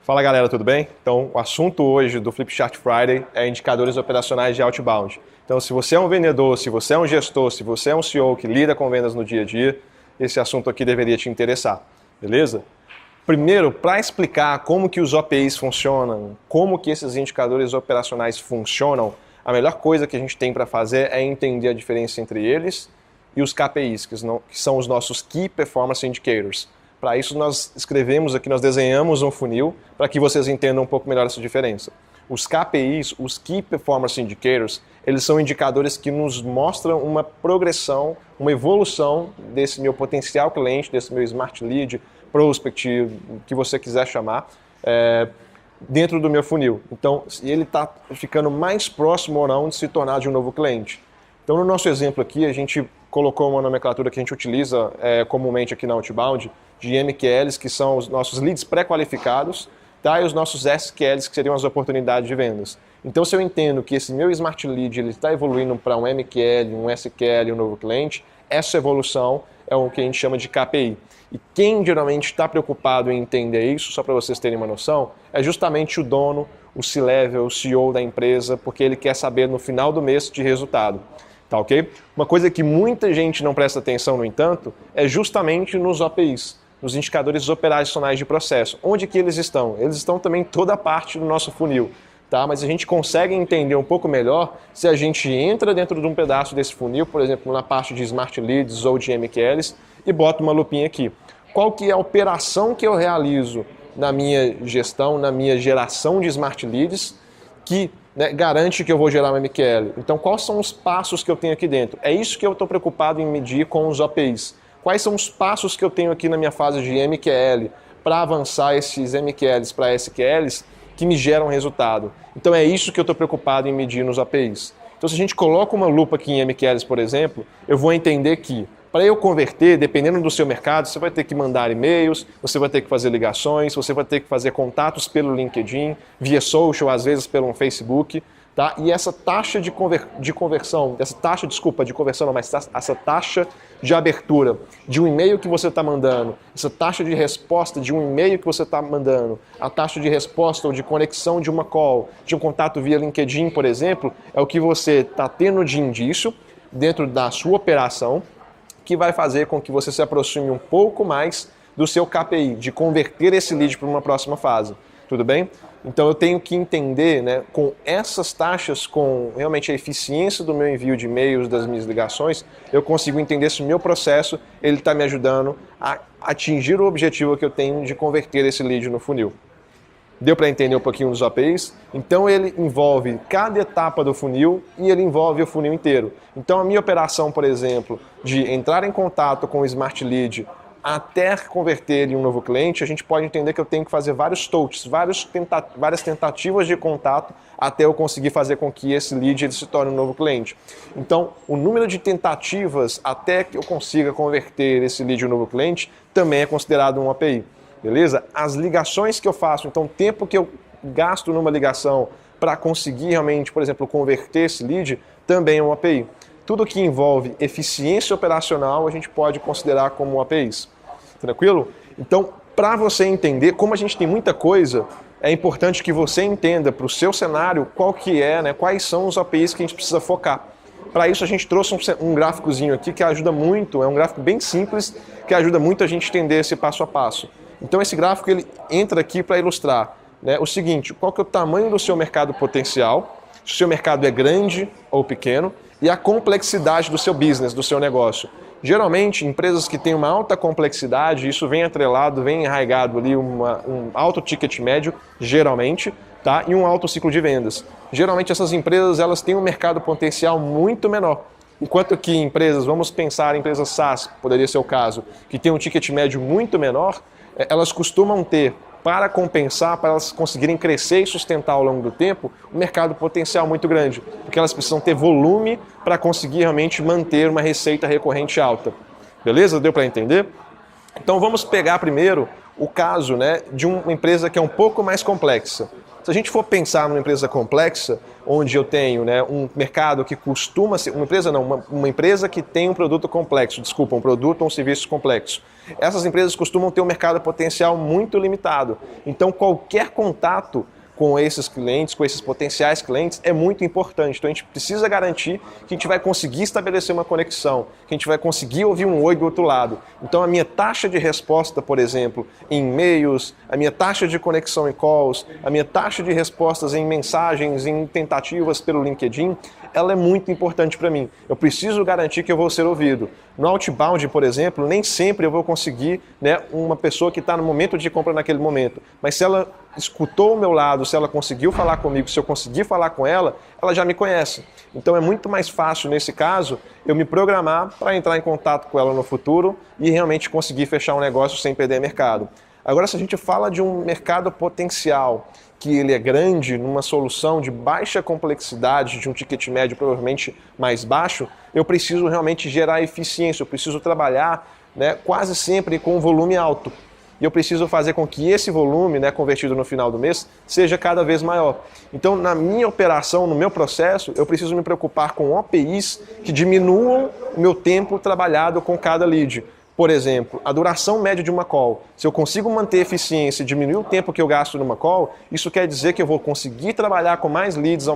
Fala galera, tudo bem? Então, o assunto hoje do Flipchart Friday é indicadores operacionais de outbound. Então, se você é um vendedor, se você é um gestor, se você é um CEO que lida com vendas no dia a dia, esse assunto aqui deveria te interessar, beleza? Primeiro, para explicar como que os OPIs funcionam, como que esses indicadores operacionais funcionam, a melhor coisa que a gente tem para fazer é entender a diferença entre eles e os KPIs, que são os nossos Key Performance Indicators. Para isso nós escrevemos aqui, nós desenhamos um funil para que vocês entendam um pouco melhor essa diferença. Os KPIs, os Key Performance Indicators, eles são indicadores que nos mostram uma progressão, uma evolução desse meu potencial cliente, desse meu Smart Lead, Prospect, o que você quiser chamar, dentro do meu funil. Então, se ele está ficando mais próximo ou não de se tornar de um novo cliente. Então, no nosso exemplo aqui, a gente colocou uma nomenclatura que a gente utiliza comumente aqui na Outbound, de MQLs, que são os nossos leads pré-qualificados, tá? E os nossos SQLs, que seriam as oportunidades de vendas. Então, se eu entendo que esse meu Smart Lead está evoluindo para um MQL, um SQL, um novo cliente, essa evolução é o que a gente chama de KPI. E quem geralmente está preocupado em entender isso, só para vocês terem uma noção, é justamente o dono, o C-Level, o CEO da empresa, porque ele quer saber no final do mês de resultado. Tá, ok? Uma coisa que muita gente não presta atenção, no entanto, é justamente nos OPIs, nos indicadores operacionais de processo. Onde que eles estão? Eles estão também em toda a parte do nosso funil. Tá? Mas a gente consegue entender um pouco melhor se a gente entra dentro de um pedaço desse funil, por exemplo, na parte de Smart Leads ou de MQLs, e bota uma lupinha aqui. Qual que é a operação que eu realizo na minha gestão, na minha geração de Smart Leads, que garante que eu vou gerar um MQL? Então, quais são os passos que eu tenho aqui dentro? É isso que eu estou preocupado em medir com os OPIs. Quais são os passos que eu tenho aqui na minha fase de MQL para avançar esses MQLs para SQLs que me geram resultado? Então, é isso que eu estou preocupado em medir nos OPIs. Então, se a gente coloca uma lupa aqui em MQLs, por exemplo, eu vou entender que para eu converter, dependendo do seu mercado, você vai ter que mandar e-mails, você vai ter que fazer ligações, você vai ter que fazer contatos pelo LinkedIn, via social, às vezes pelo Facebook, tá? E essa taxa de conversão, essa taxa de abertura de um e-mail que você está mandando, essa taxa de resposta de um e-mail que você está mandando, a taxa de resposta ou de conexão de uma call, de um contato via LinkedIn, por exemplo, é o que você está tendo de indício dentro da sua operação, que vai fazer com que você se aproxime um pouco mais do seu KPI, de converter esse lead para uma próxima fase. Tudo bem? Então eu tenho que entender, com essas taxas, com realmente a eficiência do meu envio de e-mails, das minhas ligações, eu consigo entender se o meu processo está me ajudando a atingir o objetivo que eu tenho de converter esse lead no funil. Deu para entender um pouquinho dos OPIs? Então ele envolve cada etapa do funil e ele envolve o funil inteiro. Então a minha operação, por exemplo, de entrar em contato com o Smart Lead até converter em um novo cliente, a gente pode entender que eu tenho que fazer vários touches, várias tentativas de contato até eu conseguir fazer com que esse lead ele se torne um novo cliente. Então, o número de tentativas até que eu consiga converter esse lead em um novo cliente também é considerado um OPI. Beleza? As ligações que eu faço, então o tempo que eu gasto numa ligação para conseguir realmente, por exemplo, converter esse lead, também é um API. Tudo que envolve eficiência operacional a gente pode considerar como APIs. Tranquilo? Então, para você entender, como a gente tem muita coisa, é importante que você entenda para o seu cenário quais são os APIs que a gente precisa focar. Para isso a gente trouxe um gráficozinho aqui que ajuda muito, é um gráfico bem simples, que ajuda muito a gente entender esse passo a passo. Então esse gráfico ele entra aqui para ilustrar o seguinte: qual que é o tamanho do seu mercado potencial, se o seu mercado é grande ou pequeno, e a complexidade do seu business, do seu negócio. Geralmente, empresas que têm uma alta complexidade, isso vem atrelado, vem enraizado ali um alto ticket médio, geralmente, tá? E um alto ciclo de vendas. Geralmente essas empresas elas têm um mercado potencial muito menor. Enquanto que empresas, vamos pensar em empresas SaaS, poderia ser o caso, que tem um ticket médio muito menor, elas costumam ter, para compensar, para elas conseguirem crescer e sustentar ao longo do tempo, um mercado potencial muito grande, porque elas precisam ter volume para conseguir realmente manter uma receita recorrente alta. Beleza? Deu para entender? Então vamos pegar primeiro o caso de uma empresa que é um pouco mais complexa. Se a gente for pensar numa empresa complexa, onde eu tenho, né, um mercado que costuma ser, uma empresa que tem um produto complexo, desculpa, um produto ou um serviço complexo. Essas empresas costumam ter um mercado potencial muito limitado. Então, qualquer contato com esses clientes, com esses potenciais clientes, é muito importante. Então a gente precisa garantir que a gente vai conseguir estabelecer uma conexão, que a gente vai conseguir ouvir um oi do outro lado. Então a minha taxa de resposta, por exemplo, em e-mails, a minha taxa de conexão em calls, a minha taxa de respostas em mensagens, em tentativas pelo LinkedIn, ela é muito importante para mim. Eu preciso garantir que eu vou ser ouvido. No outbound, por exemplo, nem sempre eu vou conseguir, né, uma pessoa que está no momento de compra naquele momento. Mas se ela escutou o meu lado, se ela conseguiu falar comigo, se eu conseguir falar com ela, ela já me conhece. Então é muito mais fácil, nesse caso, eu me programar para entrar em contato com ela no futuro e realmente conseguir fechar um negócio sem perder mercado. Agora, se a gente fala de um mercado potencial, que ele é grande, numa solução de baixa complexidade, de um ticket médio provavelmente mais baixo, eu preciso realmente gerar eficiência, eu preciso trabalhar, né, quase sempre com volume alto. E eu preciso fazer com que esse volume, né, convertido no final do mês, seja cada vez maior. Então, na minha operação, no meu processo, eu preciso me preocupar com OPIs que diminuam o meu tempo trabalhado com cada lead. Por exemplo, a duração média de uma call. Se eu consigo manter eficiência e diminuir o tempo que eu gasto numa call, isso quer dizer que eu vou conseguir trabalhar com mais leads no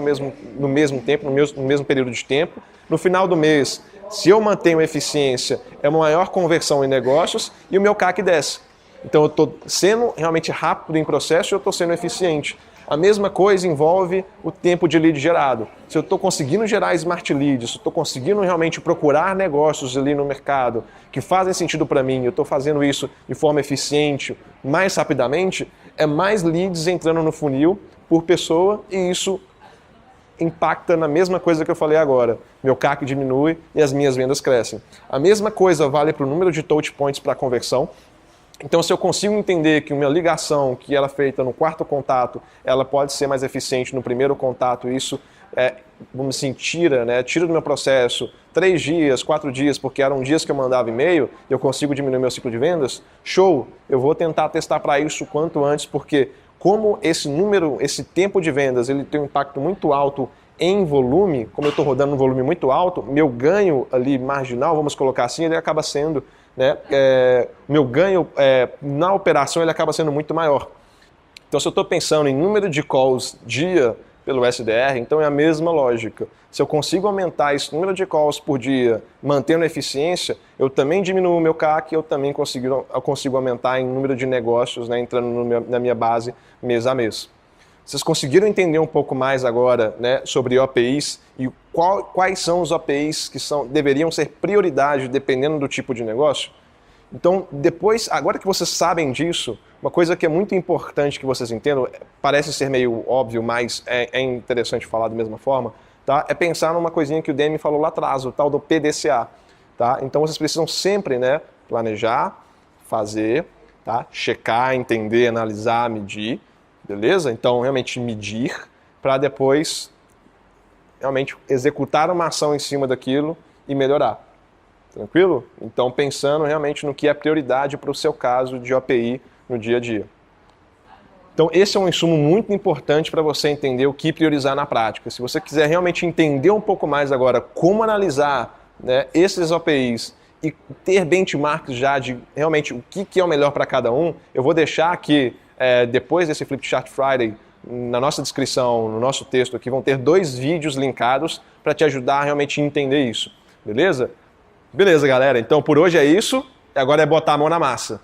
mesmo tempo, no mesmo período de tempo. No final do mês, se eu mantenho eficiência, é uma maior conversão em negócios e o meu CAC desce. Então eu estou sendo realmente rápido em processo e eu estou sendo eficiente. A mesma coisa envolve o tempo de lead gerado. Se eu estou conseguindo gerar smart leads, se eu estou conseguindo realmente procurar negócios ali no mercado que fazem sentido para mim, eu estou fazendo isso de forma eficiente, mais rapidamente, é mais leads entrando no funil por pessoa e isso impacta na mesma coisa que eu falei agora. Meu CAC diminui e as minhas vendas crescem. A mesma coisa vale para o número de touch points para conversão. Então, se eu consigo entender que uma ligação que ela é feita no quarto contato, ela pode ser mais eficiente no primeiro contato, isso vamos assim, tira do meu processo 3 dias, 4 dias, porque eram dias que eu mandava e-mail, eu consigo diminuir meu ciclo de vendas, show! Eu vou tentar testar para isso o quanto antes, porque como esse tempo de vendas, ele tem um impacto muito alto em volume, como eu estou rodando um volume muito alto, meu ganho ali marginal, vamos colocar assim, ele acaba sendo, né, meu ganho na operação ele acaba sendo muito maior. Então, se eu estou pensando em número de calls dia pelo SDR, então é a mesma lógica. Se eu consigo aumentar esse número de calls por dia, mantendo a eficiência, eu também diminuo o meu CAC, eu também consigo aumentar em número de negócios, né, entrando na minha base mês a mês. Vocês conseguiram entender um pouco mais agora, né, sobre OPIs e quais são os OPIs que deveriam ser prioridade dependendo do tipo de negócio? Então, agora que vocês sabem disso, uma coisa que é muito importante que vocês entendam, parece ser meio óbvio, mas é interessante falar da mesma forma, tá? É pensar numa coisinha que o Demi falou lá atrás, o tal do PDCA. Tá? Então, vocês precisam sempre, né, planejar, fazer, tá? Checar, entender, analisar, medir. Beleza? Então, realmente medir para depois realmente executar uma ação em cima daquilo e melhorar. Tranquilo? Então, pensando realmente no que é prioridade para o seu caso de OPI no dia a dia. Então, esse é um insumo muito importante para você entender o que priorizar na prática. Se você quiser realmente entender um pouco mais agora como analisar, né, esses OPIs e ter benchmarks já de realmente o que é o melhor para cada um, eu vou deixar aqui depois desse Flipchart Friday, na nossa descrição, no nosso texto aqui, vão ter 2 vídeos linkados para te ajudar a realmente entender isso. Beleza? Beleza, galera. Então, por hoje é isso. Agora é botar a mão na massa.